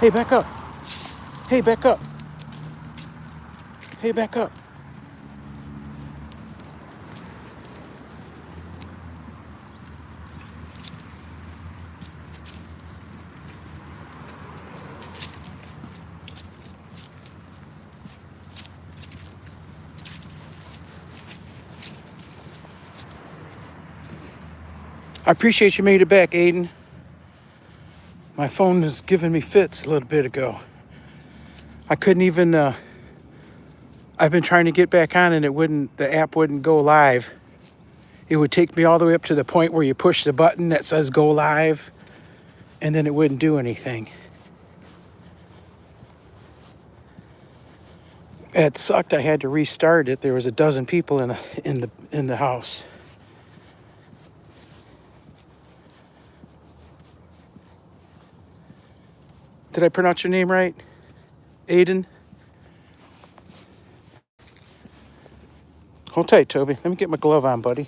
Hey, back up. Hey, back up. Hey, back up. I appreciate you made it back, Aiden. My phone was giving me fits a little bit ago. I couldn't even, I've been trying to get back on and the app wouldn't go live. It would take me all the way up to the point where you push the button that says go live, and then it wouldn't do anything. It sucked. I had to restart it. There was a dozen people in the house. Did I pronounce your name right? Aiden? Hold tight, Toby. Let me get my glove on, buddy.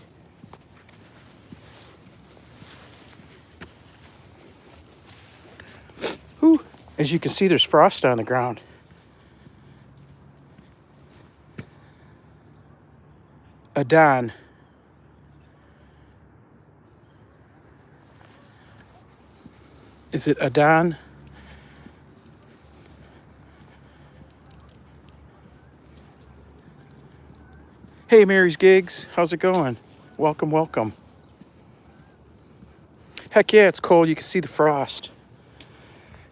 Whew. As you can see, there's frost on the ground. Adon. Is it Adon? Hey, Mary's Gigs. How's it going? Welcome, welcome. Heck yeah, it's cold. You can see the frost.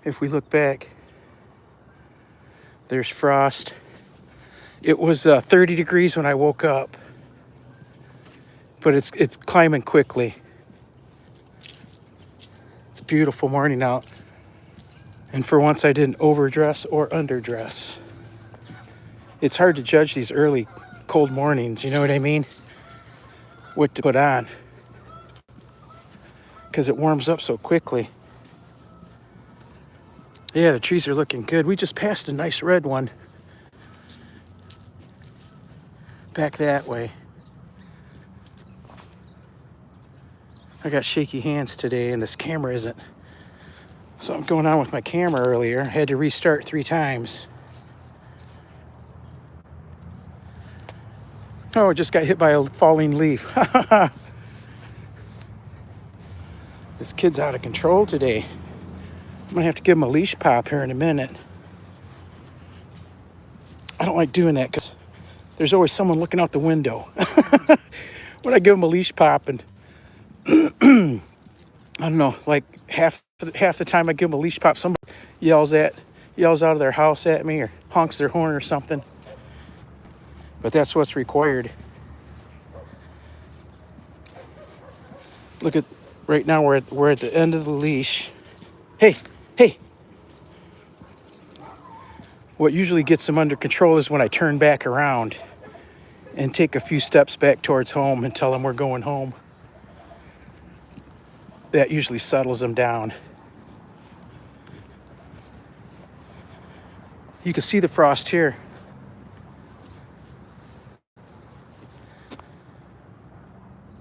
If we look back, there's frost. It was 30 degrees when I woke up, but it's climbing quickly. It's a beautiful morning out, and for once I didn't overdress or underdress. It's hard to judge these early cold mornings, you know what I mean? What to put on, because it warms up so quickly. Yeah, the trees are looking good. We just passed a nice red one back that way. I got shaky hands today and this camera isn't. Something going on with my camera earlier. I had to restart 3 times. Oh, I just got hit by a falling leaf. This kid's out of control today. I'm gonna have to give him a leash pop here in a minute. I don't like doing that because there's always someone looking out the window. When I give him a leash pop, and I don't know, like half the time I give him a leash pop, somebody yells out of their house at me or honks their horn or something. But that's what's required. Look at right now. We're at the end of the leash. Hey. What usually gets them under control is when I turn back around and take a few steps back towards home and tell them we're going home. That usually settles them down. You can see the frost here.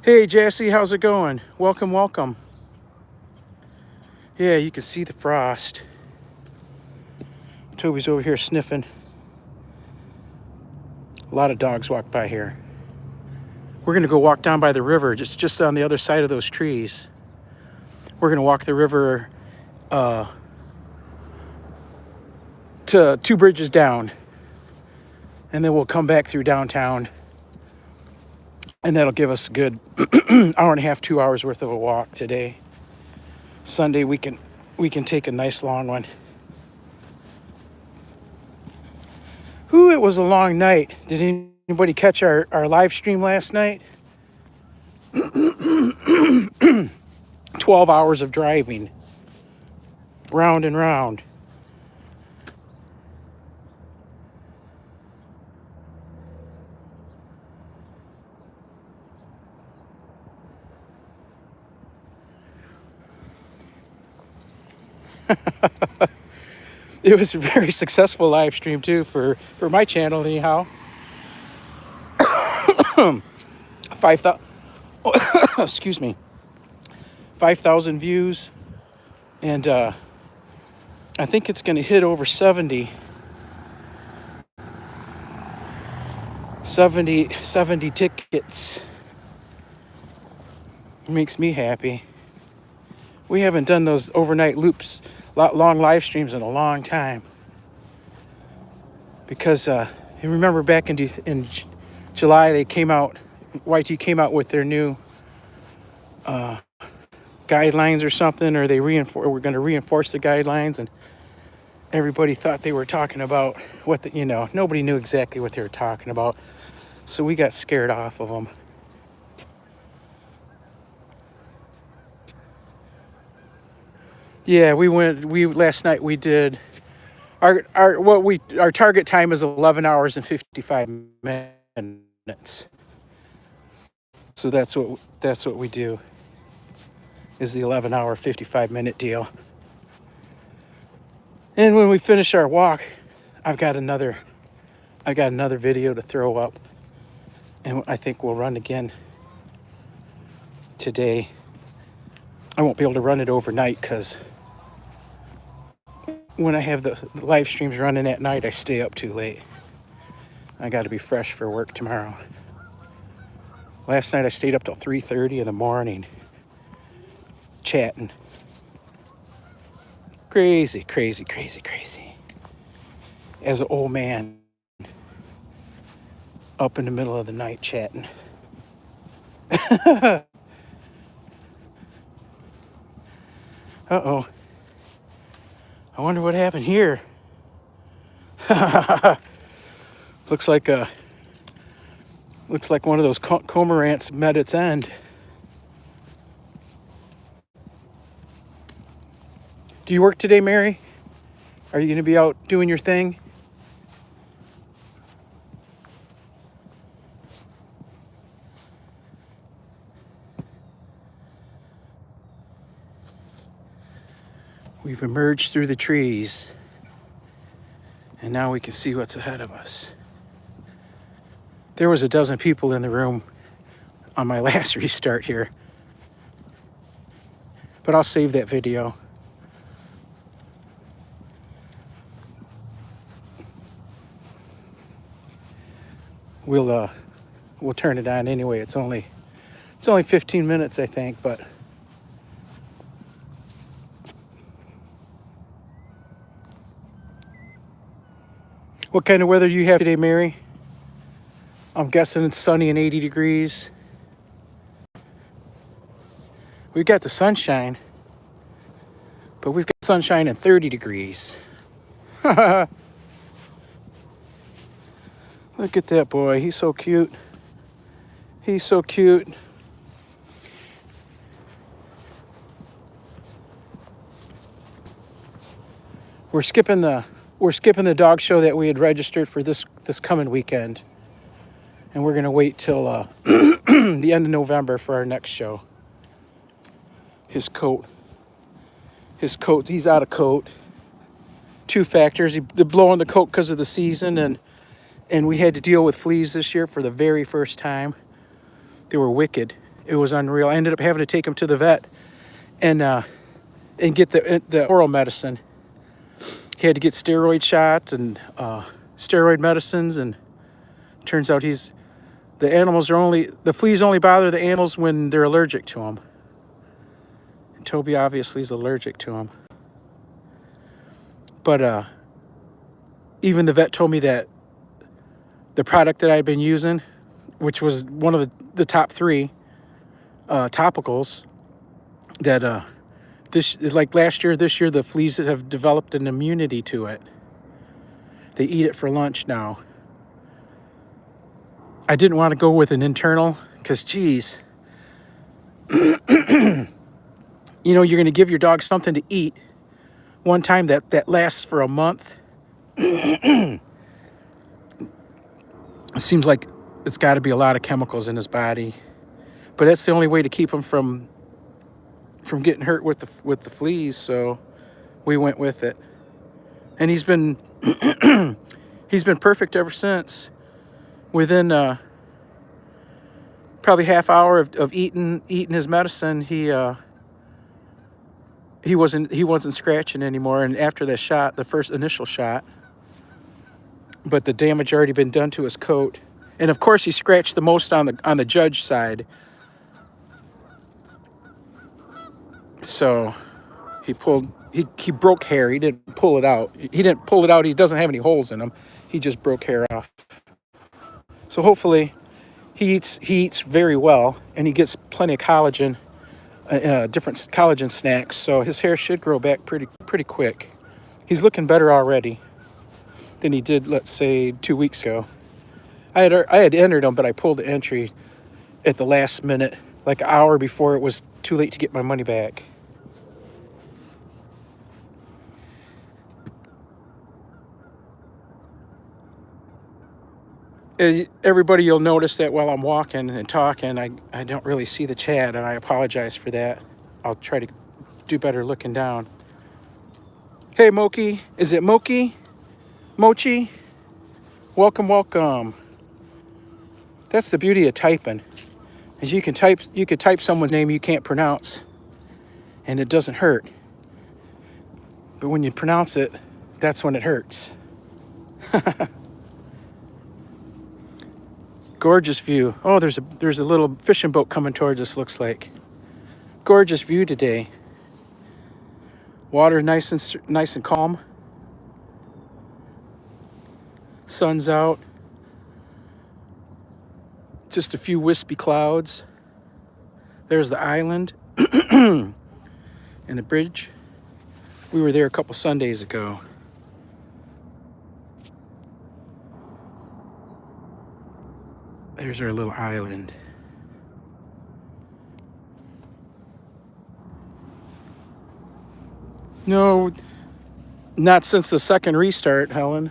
Hey, Jesse, how's it going? Welcome, welcome. Yeah, you can see the frost. Toby's over here sniffing. A lot of dogs walk by here. We're gonna go walk down by the river, just on the other side of those trees. We're gonna walk the river to 2 bridges down, and then we'll come back through downtown, and that'll give us a good hour and a half, 2 hours worth of a walk today. Sunday we can take a nice long one. Ooh, it was a long night. Did anybody catch our live stream last night? 12 hours of driving, round and round. It was a very successful live stream too for my channel anyhow. 5,000 excuse me, 5,000 views, and I think it's going to hit over 70 tickets. It makes me happy. We haven't done those overnight loops, long live streams in a long time. Because you remember back in July, they came out, YT came out with their new guidelines or something, or they were going to reinforce the guidelines, and everybody thought they were talking about what nobody knew exactly what they were talking about. So we got scared off of them. Yeah, last night we did our target time is 11 hours and 55 minutes. So that's what we do, is the 11-hour 55-minute deal. And when we finish our walk, I've got another video to throw up, and I think we'll run again today. I won't be able to run it overnight because when I have the live streams running at night, I stay up too late. I got to be fresh for work tomorrow. Last night I stayed up till 3:30 in the morning chatting. Crazy. As an old man up in the middle of the night chatting. Uh-oh. I wonder what happened here. Looks like one of those cormorants met its end. Do you work today, Mary? Are you going to be out doing your thing? We've emerged through the trees, and now we can see what's ahead of us. There was a dozen people in the room on my last restart here, but I'll save that video. We'll turn it on anyway. It's only 15 minutes, I think, but what kind of weather do you have today, Mary? I'm guessing it's sunny and 80 degrees. We've got the sunshine, but we've got sunshine and 30 degrees. Look at that boy. He's so cute. He's so cute. We're skipping the dog show that we had registered for this coming weekend. And we're going to wait till the end of November for our next show. His coat, he's out of coat. 2 factors. They're blowing the coat because of the season, and we had to deal with fleas this year for the very first time. They were wicked. It was unreal. I ended up having to take him to the vet and get the oral medicine. He had to get steroid shots and steroid medicines, and turns out the fleas only bother the animals when they're allergic to them. And Toby obviously is allergic to them. But even the vet told me that the product that I'd been using, which was one of the top 3 topicals, that this year the fleas have developed an immunity to it. They eat it for lunch now. I didn't want to go with an internal because, geez, you're going to give your dog something to eat one time that lasts for a month. It seems like it's got to be a lot of chemicals in his body, but that's the only way to keep him from getting hurt with the fleas. So we went with it, and he's been perfect ever since. Within probably half hour of eating his medicine, he he wasn't scratching anymore. And after that shot, the first initial shot, but the damage already been done to his coat. And of course, he scratched the most on the judge side. So he broke hair. He didn't pull it out. He didn't pull it out. He doesn't have any holes in him. He just broke hair off. So hopefully he eats very well, and he gets plenty of collagen, different collagen snacks. So his hair should grow back pretty quick. He's looking better already than he did, let's say, 2 weeks ago. I had entered him, but I pulled the entry at the last minute, like an hour before it was too late to get my money back. Everybody, you'll notice that while I'm walking and talking, I don't really see the chat, and I apologize for that. I'll try to do better looking down. Hey, Moki. Is it Moki? Mochi? Welcome, welcome. That's the beauty of typing. Is you can type someone's name you can't pronounce, and it doesn't hurt. But when you pronounce it, that's when it hurts. Gorgeous view. Oh, there's a little fishing boat coming towards us, looks like. Gorgeous view today. Water nice and calm. Sun's out. Just a few wispy clouds. There's the island and the bridge. We were there a couple Sundays ago. There's our little island. No, not since the second restart, Helen.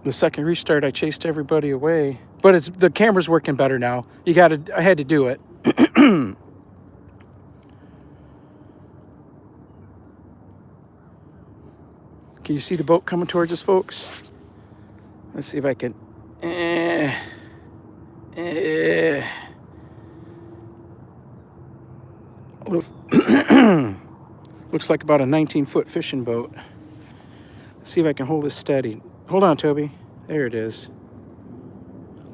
The second restart, I chased everybody away. But the camera's working better now. I had to do it. Can you see the boat coming towards us, folks? Let's see if I can. Looks like about a 19-foot fishing boat. Let's see if I can hold this steady. Hold on, Toby. There it is.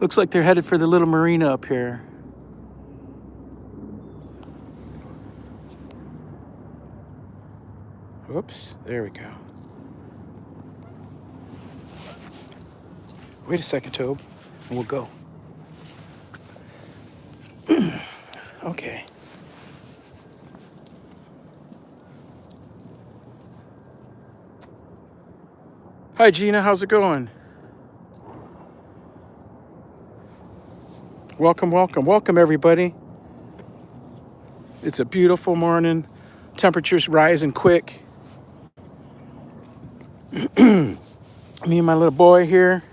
Looks like they're headed for the little marina up here. Whoops. There we go. Wait a second, Toby, and we'll go. Okay. Hi, Gina. How's it going? Welcome, welcome, welcome, everybody. It's a beautiful morning. Temperatures rising quick. Me and my little boy here.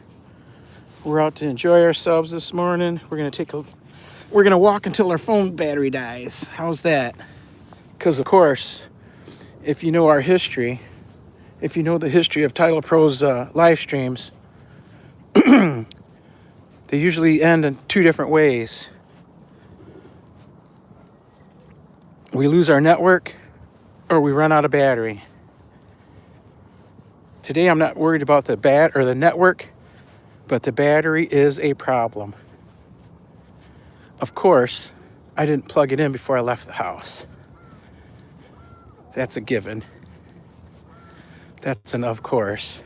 We're out to enjoy ourselves this morning. We're gonna walk until our phone battery dies. How's that? Because of course, if you know our history, if you know the history of Titlepro's live streams, they usually end in two different ways. We lose our network, or we run out of battery. Today, I'm not worried about the network, but the battery is a problem. Of course, I didn't plug it in before I left the house. That's a given. That's an of course.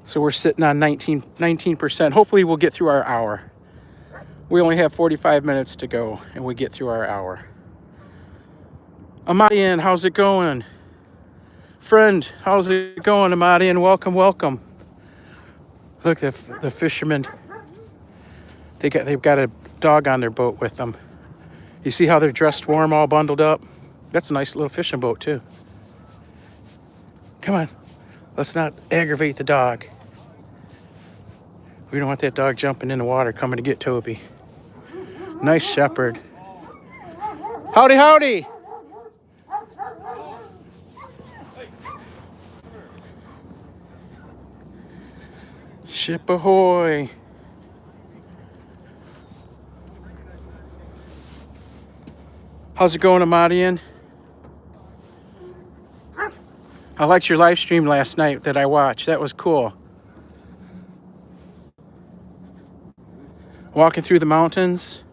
So we're sitting on 19%. Hopefully we'll get through our hour. We only have 45 minutes to go, and we get through our hour. Amadian, how's it going? Friend, how's it going, Amadian? Welcome, welcome. Look, the fishermen. They've got a dog on their boat with them. You see how they're dressed warm, all bundled up? That's a nice little fishing boat too. Come on, let's not aggravate the dog. We don't want that dog jumping in the water coming to get Toby. Nice shepherd. Howdy, howdy. Ship ahoy. How's it going, Amadian? I liked your live stream last night that I watched. That was cool. Walking through the mountains.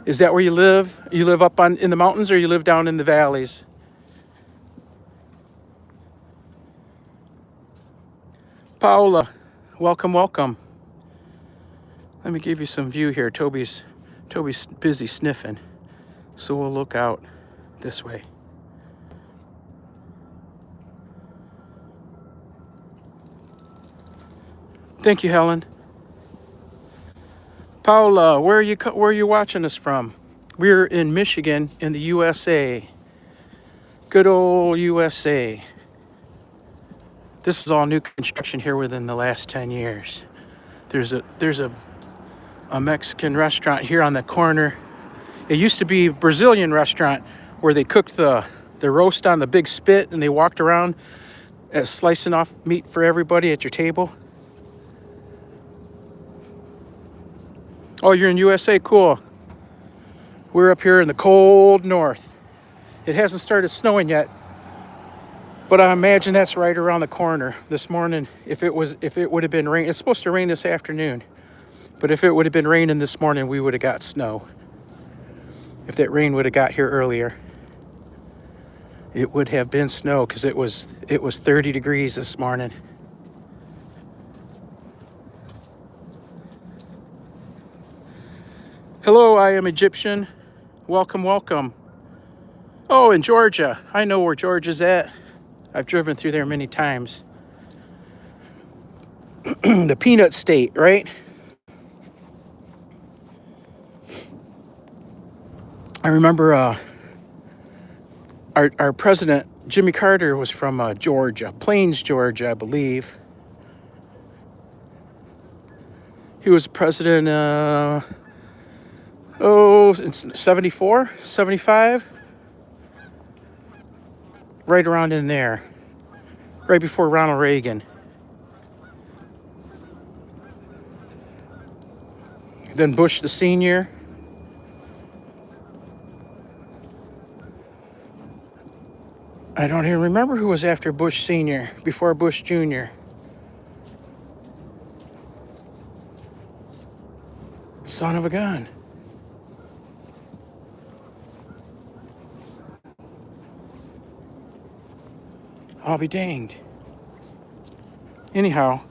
Is that where you live? You live up in the mountains, or you live down in the valleys? Paula, welcome, welcome. Let me give you some view here. Toby's busy sniffing, so we'll look out this way. Thank you, Helen. Paula, where are you watching us from? We're in Michigan, in the USA. Good old USA. This is all new construction here within the last 10 years. There's a Mexican restaurant here on the corner. It used to be a Brazilian restaurant where they cooked the roast on the big spit and they walked around slicing off meat for everybody at your table. Oh, you're in USA? Cool. We're up here in the cold north. It hasn't started snowing yet, but I imagine that's right around the corner. This morning, if it would have been rain, it's supposed to rain this afternoon, but if it would have been raining this morning, we would have got snow. If that rain would have got here earlier, it would have been snow because it was 30 degrees this morning. Hello, I am Egyptian. Welcome, welcome. Oh, in Georgia. I know where Georgia's at. I've driven through there many times. The peanut state, right? I remember our president, Jimmy Carter, was from Georgia, Plains, Georgia, I believe. He was president, in 74, 75? Right around in there. Right before Ronald Reagan. Then Bush the senior. I don't even remember who was after Bush senior, before Bush junior. Son of a gun. I'll be danged. Anyhow,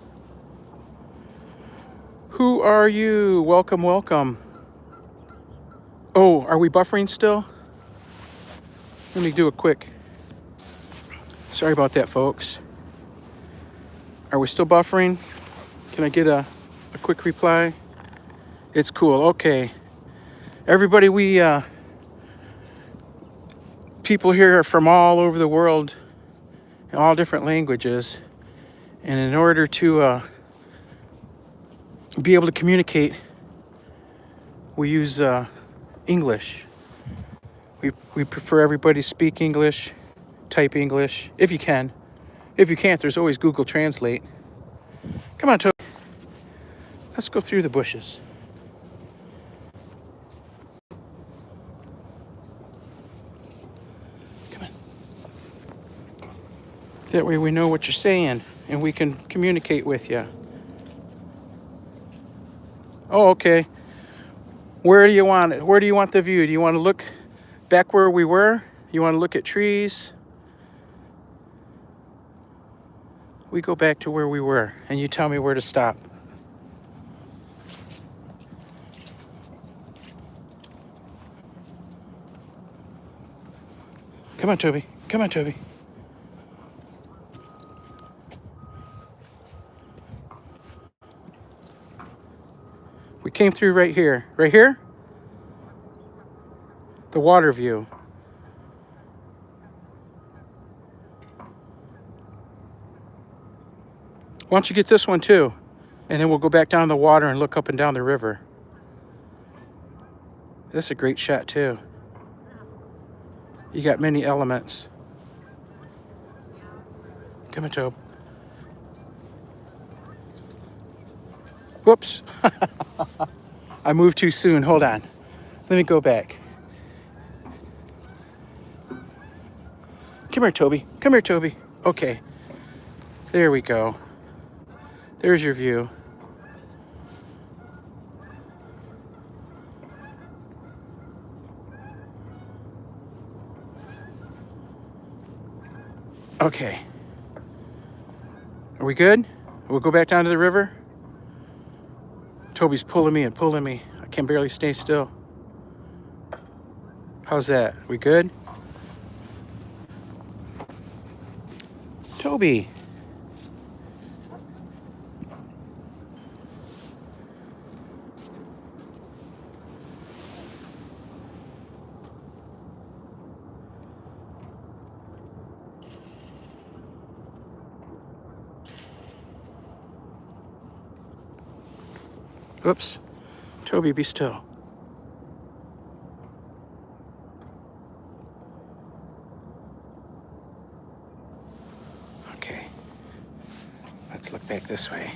who are you? Welcome, welcome. Oh, are we buffering still? Let me do a quick. Sorry about that, folks. Are we still buffering? Can I get a quick reply? It's cool. Okay. Everybody, people here are from all over the world, in all different languages. And in order to be able to communicate, we use English. We prefer everybody speak English, type English, if you can. If you can't, there's always Google Translate. Come on, Toby. Let's go through the bushes. Come on. That way we know what you're saying and we can communicate with you. Oh, okay. Where do you want it? Where do you want the view? Do you want to look back where we were? You want to look at trees? We go back to where we were, and you tell me where to stop. Come on, Toby. Come on, Toby. We came through right here. Right here? The water view. Why don't you get this one too? And then we'll go back down the water and look up and down the river. This is a great shot too. You got many elements. Come on, Tobe. Whoops. I moved too soon. Hold on. Let me go back. Come here, Toby. Come here, Toby. Okay. There we go. There's your view. Okay. Are we good? We'll go back down to the river. Toby's pulling me and pulling me. I can barely stay still. How's that? We good? Toby. Oops. Toby, be still. Okay. Let's look back this way.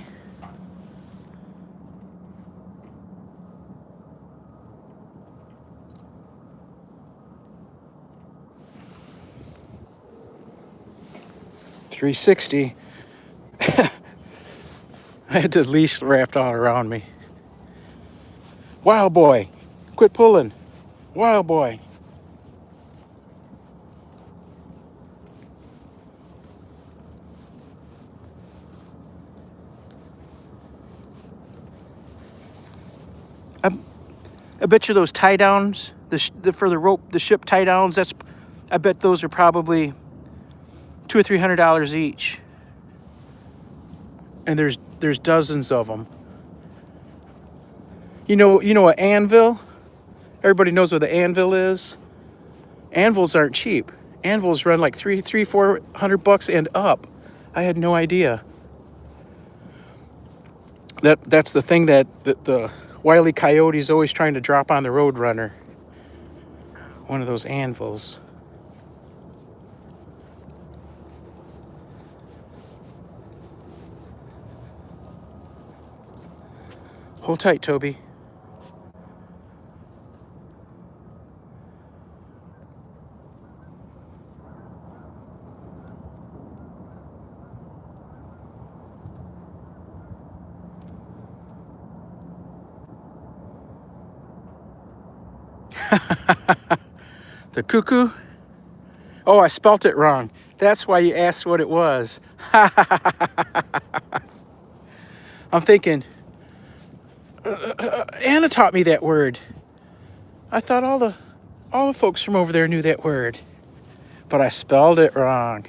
$360. I had the leash wrapped all around me. Wild boy, quit pulling. Wild boy. I bet you those tie downs, for the rope, the ship tie downs. I bet those are probably $200 or $300 each. And there's dozens of them. You know an anvil? Everybody knows what the anvil is. Anvils aren't cheap. Anvils run like $400 and up. I had no idea. That's the thing that the Wile E. Coyote's always trying to drop on the Roadrunner. One of those anvils. Hold tight, Toby. The cuckoo? Oh, I spelt it wrong. That's why you asked what it was. I'm thinking, Anna taught me that word. I thought all the folks from over there knew that word, but I spelled it wrong.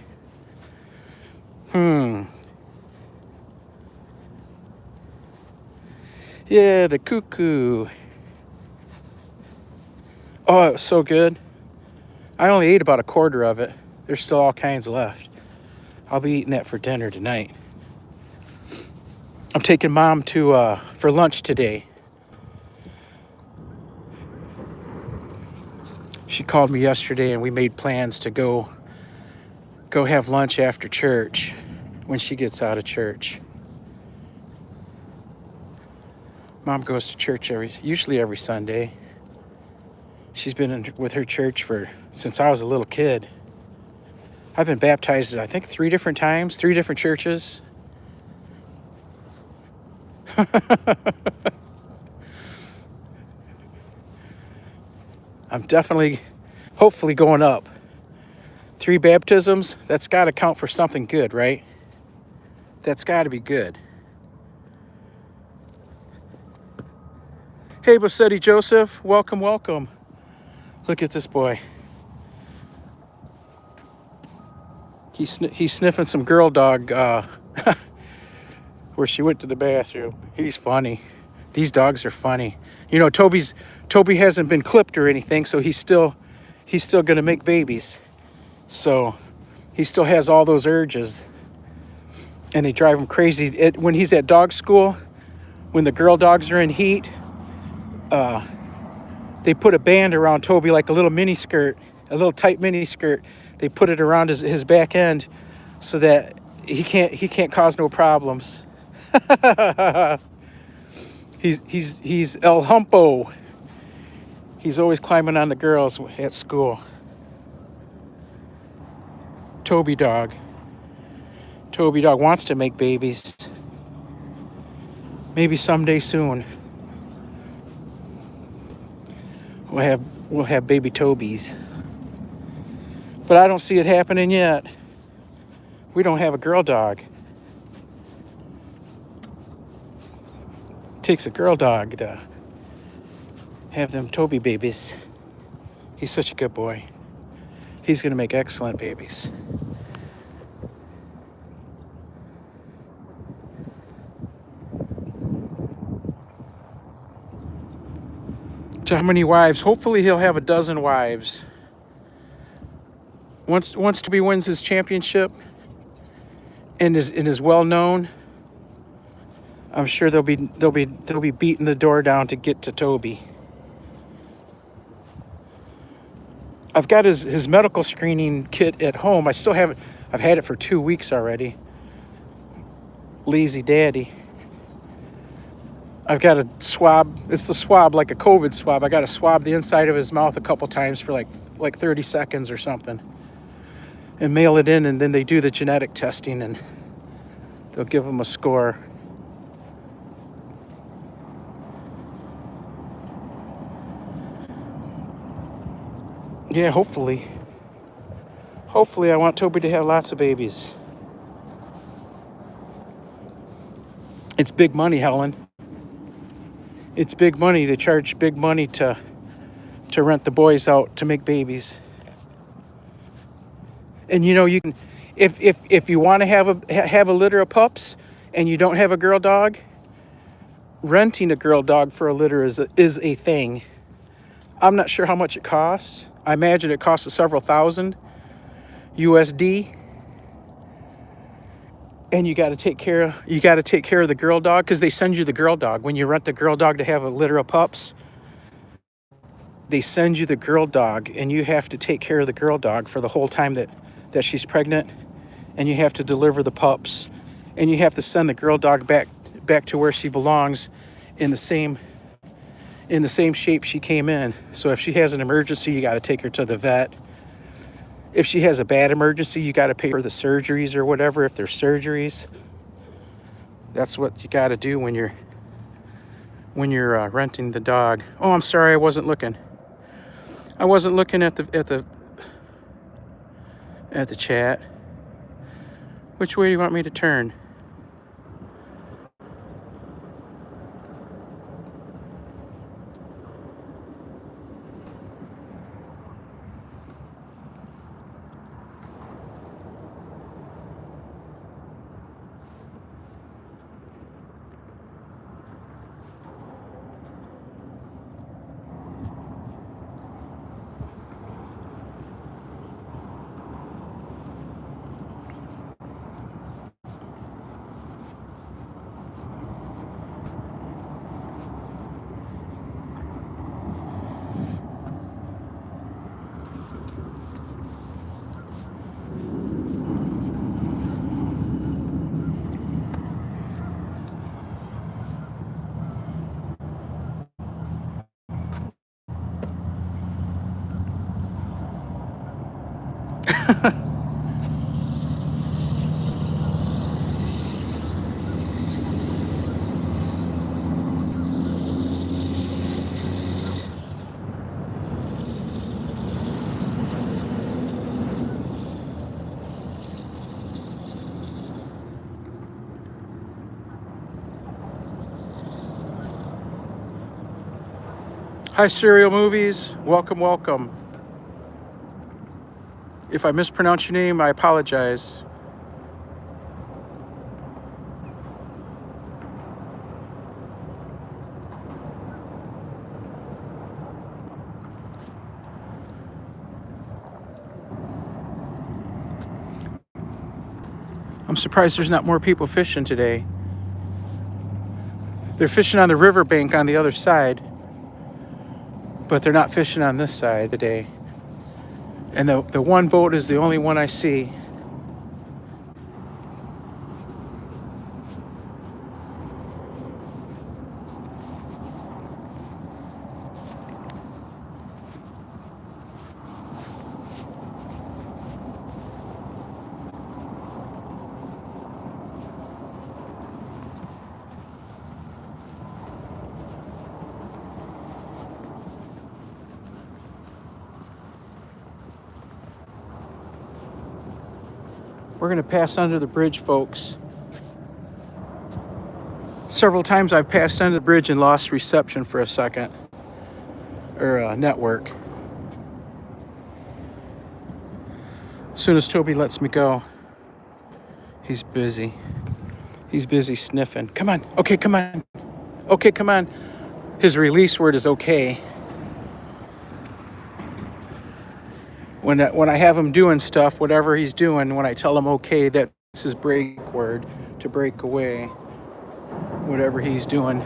Yeah, the cuckoo. Oh, it was so good. I only ate about a quarter of it. There's still all kinds left. I'll be eating that for dinner tonight. I'm taking Mom to for lunch today. She called me yesterday and we made plans to go have lunch after church when she gets out of church. Mom goes to church usually every Sunday. She's been with her church since I was a little kid. I've been baptized, I think, 3 different times, 3 different churches. I'm definitely, hopefully going up. 3 baptisms, that's got to count for something good, right? That's got to be good. Hey, Bosetti Joseph, welcome, welcome. Look at this boy. He's sniffing some girl dog where she went to the bathroom. He's funny. These dogs are funny. You know, Toby hasn't been clipped or anything, so he's still gonna make babies. So he still has all those urges, and they drive him crazy. When he's at dog school, when the girl dogs are in heat, they put a band around Toby, like a little mini skirt, a little tight mini skirt. They put it around his back end so that he can't cause no problems. He's El Humpo. He's always climbing on the girls at school. Toby dog. Toby dog wants to make babies. Maybe someday soon we'll have baby Tobys. But I don't see it happening yet. We don't have a girl dog. It takes a girl dog to have them Toby babies. He's such a good boy. He's going to make excellent babies. So how many wives? Hopefully he'll have a dozen wives. Once Toby wins his championship and is well known, I'm sure they'll be beating the door down to get to Toby. I've got his medical screening kit at home. I still have it. I've had it for 2 weeks already. Lazy daddy. I've got a swab. It's the swab, like a COVID swab. I got to swab the inside of his mouth a couple times for like 30 seconds or something, and mail it in, and then they do the genetic testing, and they'll give him a score. Yeah, hopefully. Hopefully, I want Toby to have lots of babies. It's big money, Helen. It's big money. They charge big money to rent the boys out to make babies. And you know, you can, if you want to have a litter of pups and you don't have a girl dog, renting a girl dog for a litter is a thing. I'm not sure how much it costs. I imagine it costs several thousand USD. And you got to take care of the girl dog, because they send you the girl dog when you rent the girl dog to have a litter of pups. They send you the girl dog, and you have to take care of the girl dog for the whole time that she's pregnant, and you have to deliver the pups, and you have to send the girl dog back to where she belongs in the same shape she came in. So if she has an emergency, you got to take her to the vet. If she has a bad emergency, you got to pay for the surgeries or whatever, if there's surgeries. That's what you got to do when you're renting the dog. Oh, I'm sorry, I wasn't looking. I wasn't looking at the chat. Which way do you want me to turn? Hi, Serial Movies. Welcome, welcome. If I mispronounce your name, I apologize. I'm surprised there's not more people fishing today. They're fishing on the riverbank on the other side, but they're not fishing on this side today. And the one boat is the only one I see. We're gonna pass under the bridge, folks. Several times I've passed under the bridge and lost reception for a second, or network. As soon as Toby lets me go, he's busy. He's busy sniffing. Come on. Okay, come on. Okay, come on. His release word is okay. When I have him doing stuff, whatever he's doing, when I tell him okay, that's his break word, to break away, whatever he's doing.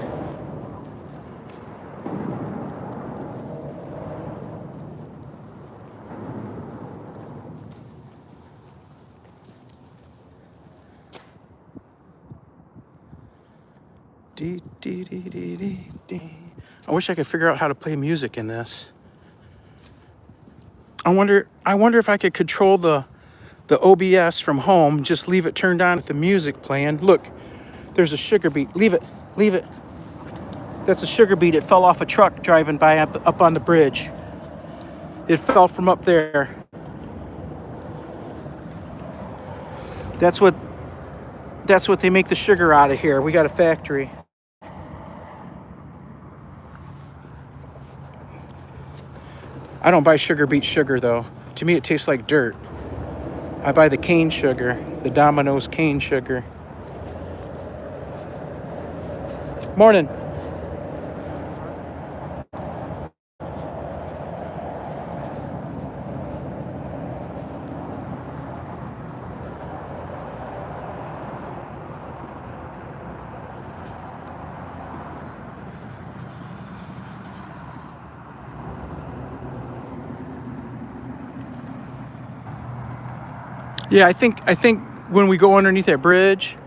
I wish I could figure out how to play music in this. I wonder if I could control the OBS from home, just leave it turned on with the music playing. Look, there's a sugar beet. Leave it. Leave it. That's a sugar beet. It fell off a truck driving by up on the bridge. It fell from up there. That's what they make the sugar out of here. We got a factory. I don't buy sugar beet sugar though. To me it tastes like dirt. I buy the cane sugar, the Domino's cane sugar. Morning. Yeah, I think when we go underneath that bridge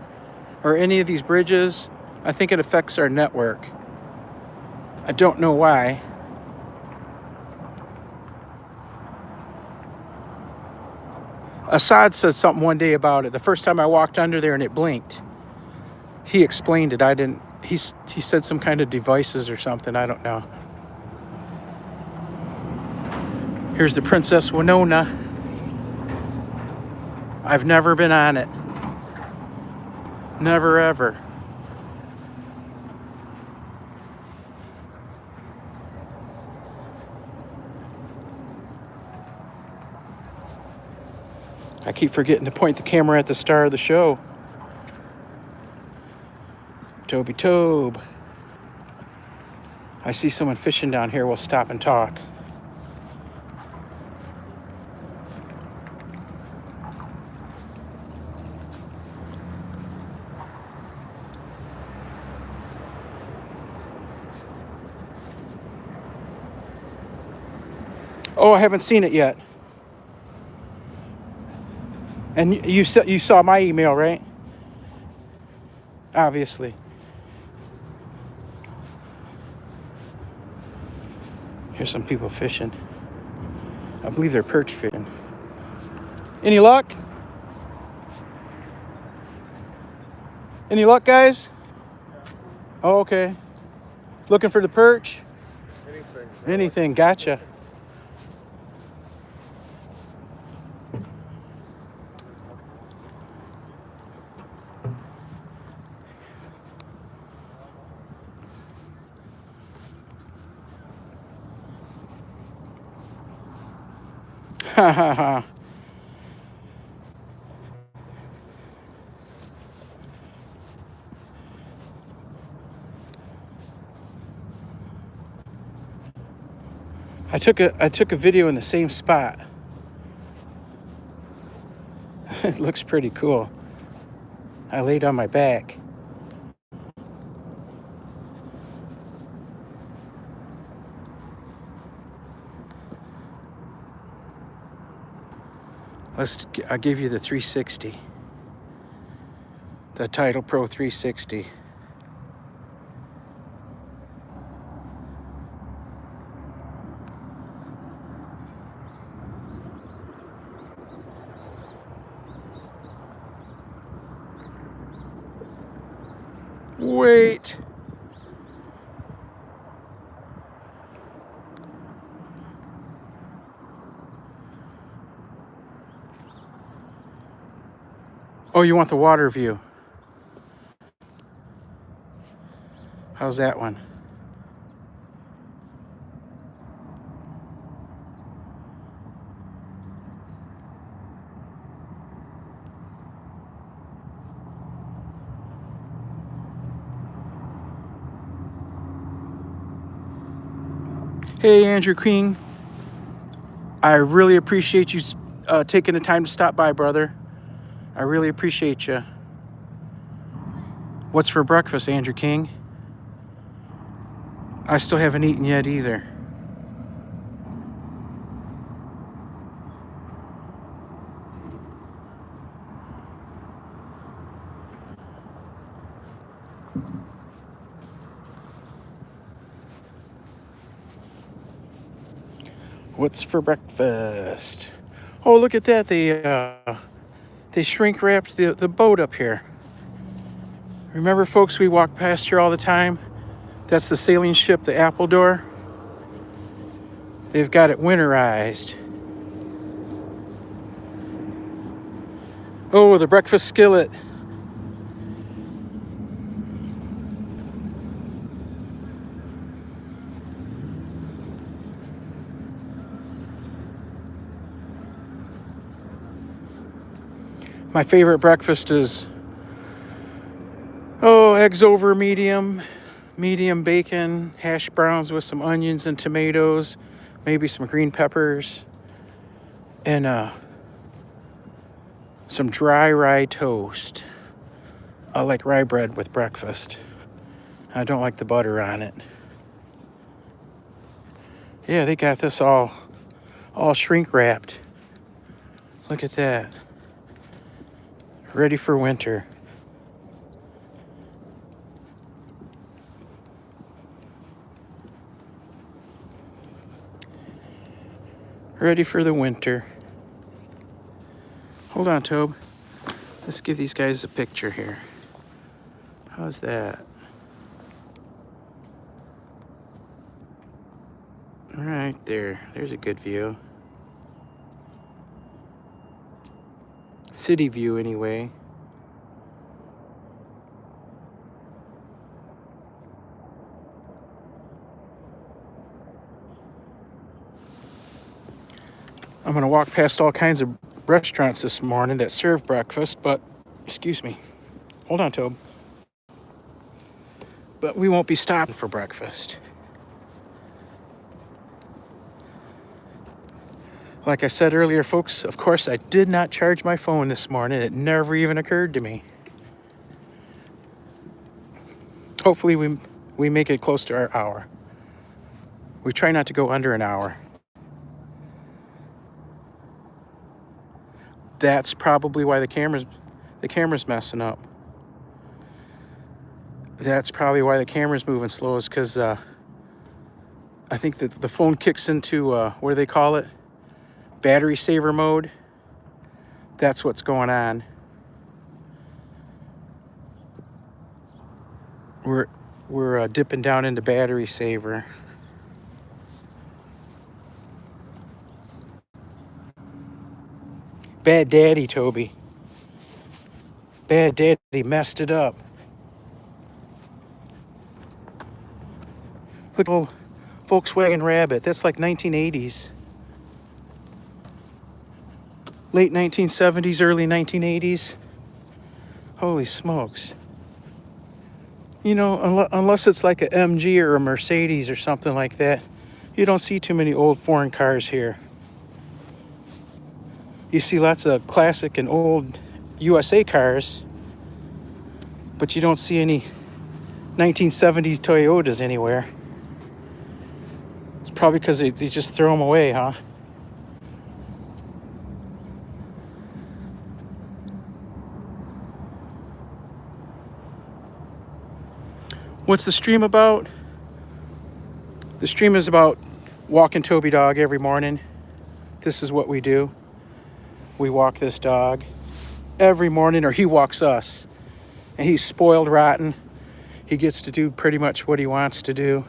or any of these bridges, I think it affects our network. I don't know why. Assad said something one day about it. The first time I walked under there and it blinked. He explained it. I didn't. He said some kind of devices or something. I don't know. Here's the Princess Winona. I've never been on it. Never ever. I keep forgetting to point the camera at the star of the show. Toby Tobe. I see someone fishing down here. We'll stop and talk. Oh, I haven't seen it yet. And you saw my email, right? Obviously. Here's some people fishing. I believe they're perch fishing. Any luck? Any luck, guys? Oh, okay. Looking for the perch? Anything. Gotcha. Ha ha ha. I took a video in the same spot. It looks pretty cool. I laid on my back. I'll give you the 360. The Titlepro 360. Wait. Oh, you want the water view? How's that one? Hey, Andrew King. I really appreciate you taking the time to stop by, brother. I really appreciate you. What's for breakfast, Andrew King? I still haven't eaten yet either. What's for breakfast? Oh, look at that. They shrink wrapped the boat up here. Remember, folks, we walk past here all the time? That's the sailing ship, the Appledore. They've got it winterized. Oh, the breakfast skillet. My favorite breakfast is, eggs over medium bacon, hash browns with some onions and tomatoes, maybe some green peppers, and some dry rye toast. I like rye bread with breakfast. I don't like the butter on it. Yeah, they got this all shrink wrapped. Look at that. Ready for winter. Ready for the winter. Hold on, Toby. Let's give these guys a picture here. How's that? All right, there's a good view. City view, anyway. I'm gonna walk past all kinds of restaurants this morning that serve breakfast, but, excuse me. Hold on, Toby. But we won't be stopping for breakfast. Like I said earlier, folks, of course, I did not charge my phone this morning. It never even occurred to me. Hopefully we make it close to our hour. We try not to go under an hour. That's probably why the camera's messing up. That's probably why the camera's moving slow, is because I think that the phone kicks into, what do they call it? Battery saver mode. That's what's going on. We're dipping down into battery saver. Bad daddy, Toby. Bad daddy messed it up. Look, old Volkswagen Rabbit. That's like 1980s. Late 1970s, early 1980s. Holy smokes. You know, unless it's like a MG or a Mercedes or something like that, you don't see too many old foreign cars here. You see lots of classic and old USA cars, but you don't see any 1970s Toyotas anywhere. It's probably because they just throw them away, huh? What's the stream about? The stream is about walking Toby dog every morning. This is what we do. We walk this dog every morning, or he walks us. And he's spoiled rotten. He gets to do pretty much what he wants to do.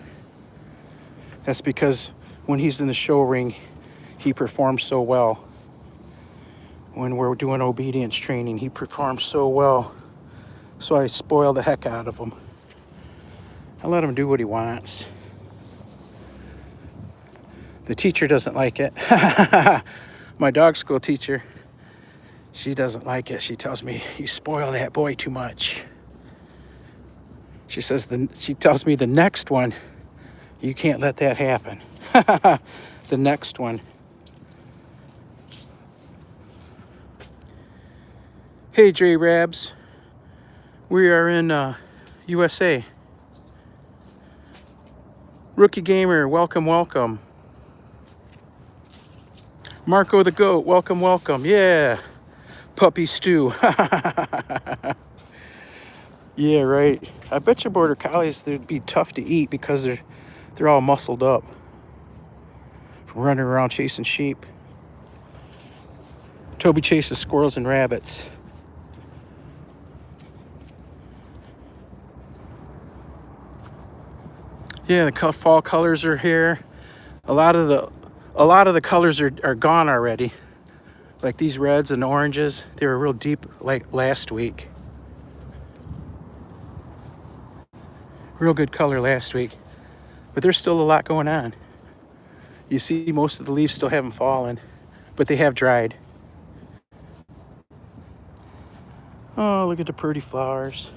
That's because when he's in the show ring, he performs so well. when we're doing obedience training. He performs so well. So I spoil the heck out of him. I let him do what he wants. The teacher doesn't like it. My dog school teacher, she doesn't like it. She tells me, you spoil that boy too much. She tells me the next one, you can't let that happen. The next one. Hey, J Rabs. We are in USA. Rookie Gamer, welcome, welcome. Marco the Goat, welcome, welcome. Yeah. Puppy stew. Yeah, right. I bet you border collies, they'd be tough to eat because they're all muscled up from running around chasing sheep. Toby chases squirrels and rabbits. Yeah, the fall colors are here. A lot of the colors are gone already. Like these reds and oranges, they were real deep like last week. Real good color last week. But there's still a lot going on. You see most of the leaves still haven't fallen, but they have dried. Oh, look at the pretty flowers.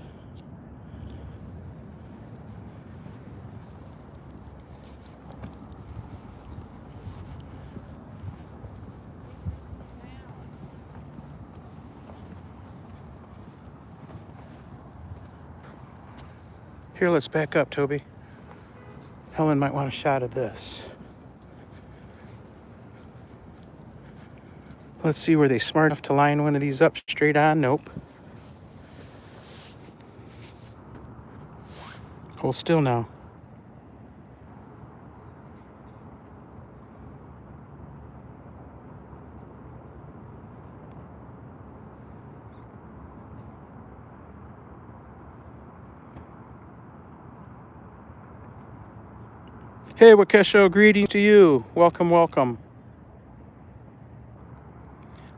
Here, let's back up, Toby. Helen might want a shot of this. Let's see, were they smart enough to line one of these up straight on? Nope. Hold still now. Hey, Wakesho, greetings to you. Welcome, welcome.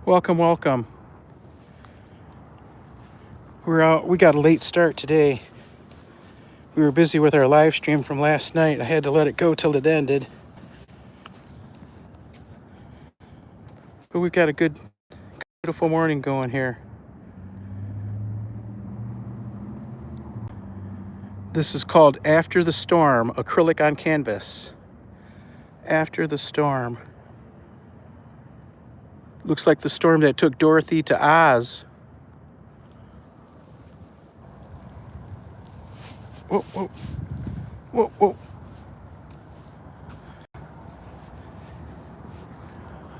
Welcome, welcome. We're out. We got a late start today. We were busy with our live stream from last night. I had to let it go till it ended. But we've got a good, beautiful morning going here. This is called After the Storm, acrylic on canvas. After the storm. Looks like the storm that took Dorothy to Oz. Whoa, whoa, whoa, whoa.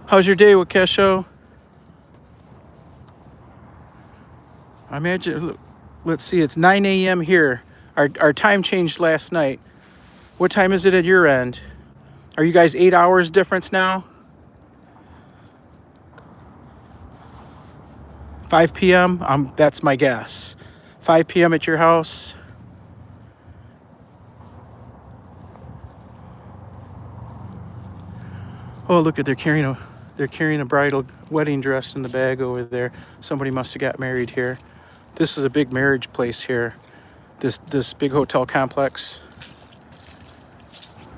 How's your day, Wakesho? I imagine, let's see, it's 9 a.m. here. Our time changed last night. What time is it at your end? Are you guys 8 hours difference now? 5 p.m.? That's my guess. 5 p.m. at your house? Oh, look at they're carrying a bridal wedding dress in the bag over there. Somebody must have got married here. This is a big marriage place here. This big hotel complex.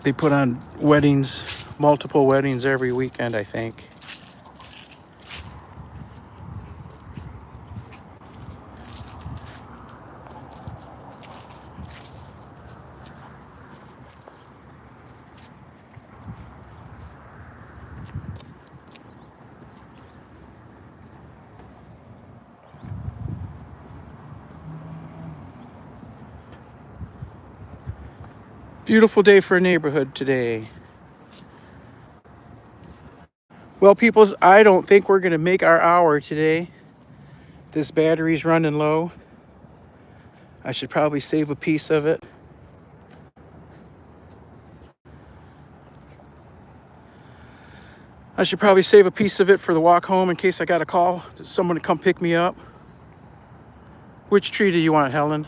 They put on weddings, multiple weddings every weekend, I think. Beautiful day for a neighborhood today. Well, peoples, I don't think we're going to make our hour today. This battery's running low. I should probably save a piece of it. I should probably save a piece of it for the walk home in case I got a call. Someone to come pick me up. Which tree do you want, Helen?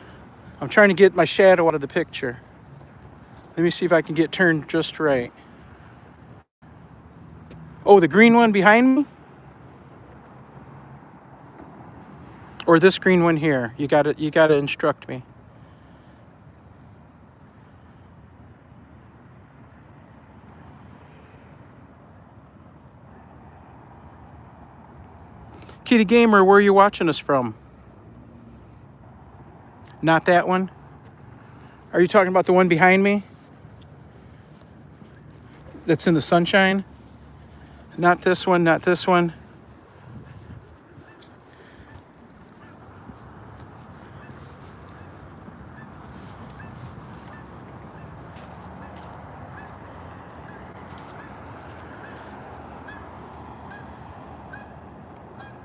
I'm trying to get my shadow out of the picture. Let me see if I can get turned just right. Oh, the green one behind me? Or this green one here. You gotta instruct me. Kitty Gamer, where are you watching us from? Not that one? Are you talking about the one behind me? That's in the sunshine? Not this one, not this one.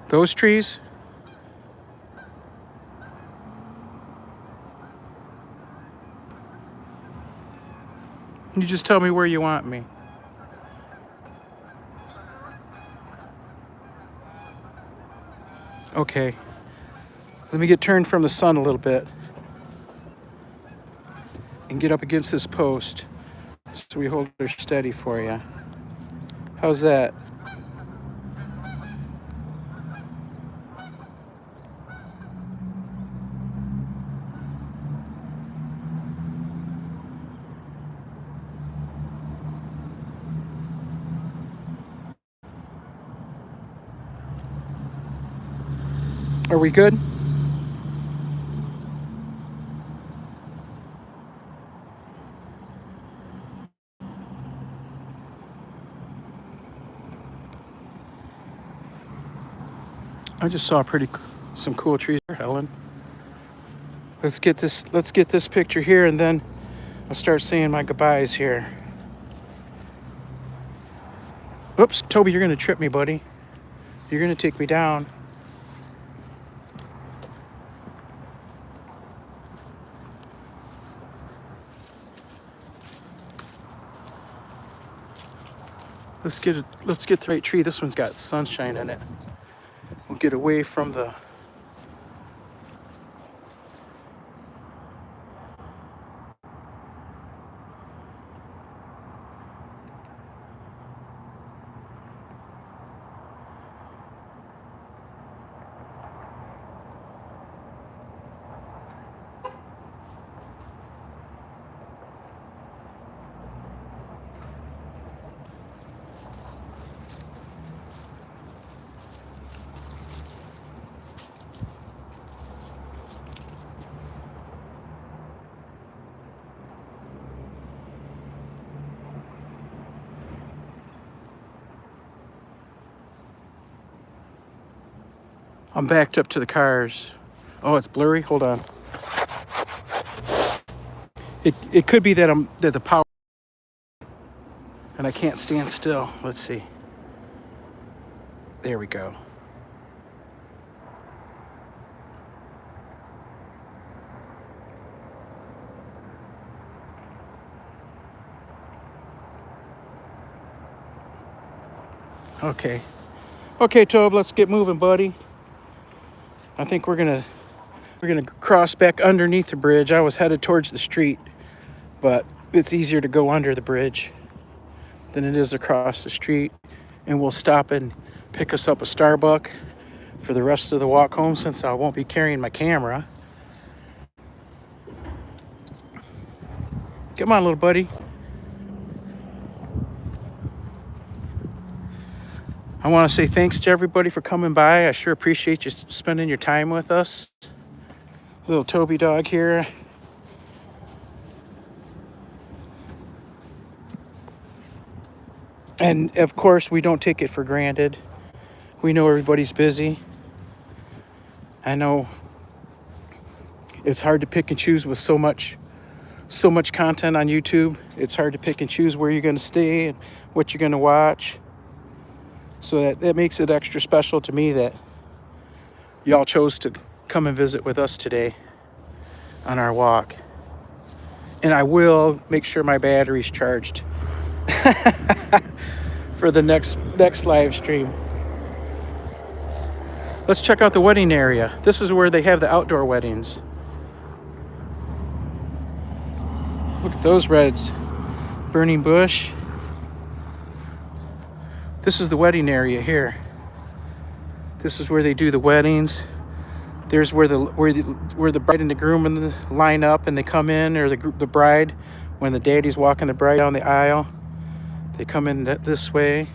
Those trees? You just tell me where you want me. Okay. Let me get turned from the sun a little bit and get up against this post so we hold her steady for you. How's that? Are we good? I just saw some cool trees here, Helen. Let's get this picture here, and then I'll start saying my goodbyes here. Oops, Toby, you're gonna trip me, buddy. You're gonna take me down. Let's get the right tree. This one's got sunshine in it. We'll get away from the I'm backed up to the cars. Oh, it's blurry. Hold on. It could be that the power and I can't stand still. Let's see. There we go. Okay. Okay, Tobe, let's get moving, buddy. I think we're gonna cross back underneath the bridge. I was headed towards the street, but it's easier to go under the bridge than it is across the street. And we'll stop and pick us up a Starbucks for the rest of the walk home, since I won't be carrying my camera. Come on, little buddy. I want to say thanks to everybody for coming by. I sure appreciate you spending your time with us. Little Toby dog here. And of course, we don't take it for granted. We know everybody's busy. I know it's hard to pick and choose with so much content on YouTube. It's hard to pick and choose where you're going to stay and what you're going to watch. So that makes it extra special to me that y'all chose to come and visit with us today on our walk. And I will make sure my battery's charged for the next live stream. Let's check out the wedding area. This is where they have the outdoor weddings. Look at those reds. Burning bush. This is the wedding area here. This is where they do the weddings. There's where the bride and the groom and the line up and they come in, or the bride, when the daddy's walking the bride down the aisle, they come in this way,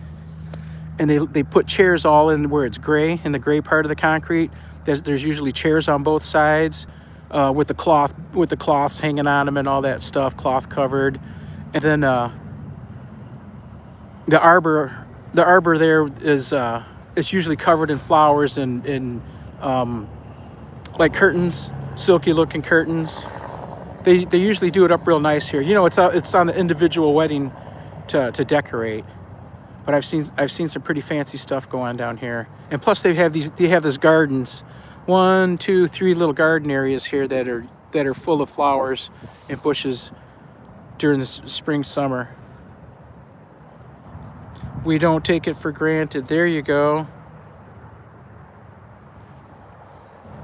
and they put chairs all in where it's gray, in the gray part of the concrete. There's usually chairs on both sides, with the cloths hanging on them and all that stuff, cloth covered, and then the arbor there is it's usually covered in flowers and like curtains, silky looking curtains. They usually do it up real nice here. You know, it's on the individual wedding to decorate. But I've seen some pretty fancy stuff go on down here. And plus they have these gardens. 1, 2, 3 little garden areas here that are full of flowers and bushes during the spring, summer. We don't take it for granted. There you go.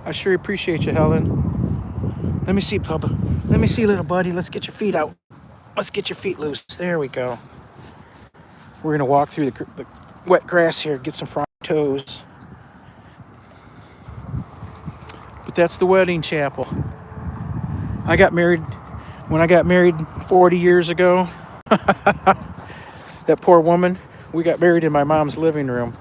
I sure appreciate you, Helen. Let me see, Papa. Let me see, little buddy. Let's get your feet out. Let's get your feet loose. There we go. We're going to walk through the wet grass here, get some front toes. But that's the wedding chapel. I got married when I got married 40 years ago. That poor woman. We got married in my mom's living room.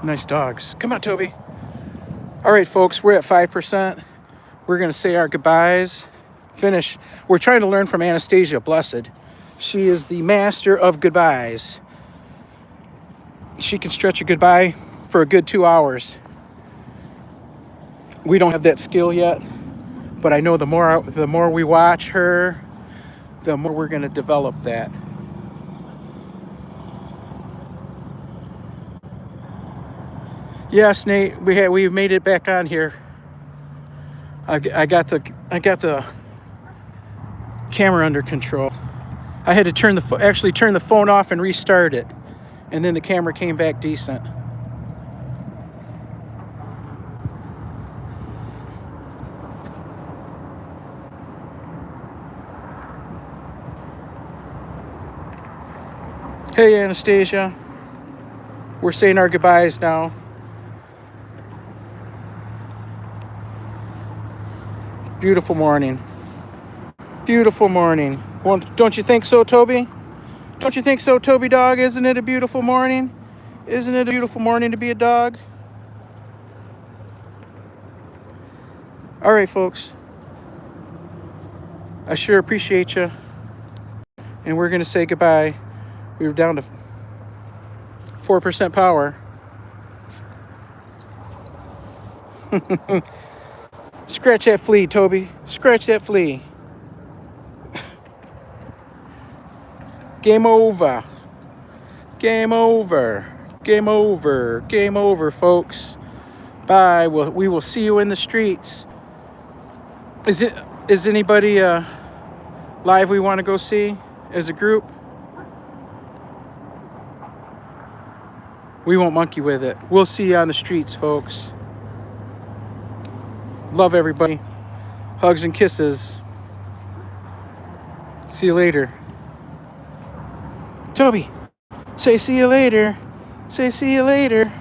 Nice dogs. Come on, Toby. All right, folks, we're at 5%. We're going to say our goodbyes. Finish. We're trying to learn from Anastasia, blessed. She is the master of goodbyes. She can stretch a goodbye for a good 2 hours. We don't have that skill yet, but I know the more we watch her, the more we're going to develop that. Yes, Nate, we made it back on here. I got the camera under control. I had to turn the phone off and restart it, and then the camera came back decent. Hey, Anastasia. We're saying our goodbyes now. Beautiful morning. Beautiful morning. Well, don't you think so, Toby? Don't you think so, Toby dog? Isn't it a beautiful morning? Isn't it a beautiful morning to be a dog? All right, folks. I sure appreciate you. And we're going to say goodbye. We were down to 4% power. Scratch that flea, Toby. Scratch that flea. Game over. Game over. Game over. Game over, folks. Bye. We will see you in the streets. Is anybody live we want to go see as a group? We won't monkey with it. We'll see you on the streets, folks. Love everybody. Hugs and kisses. See you later. Toby, say see you later. Say see you later.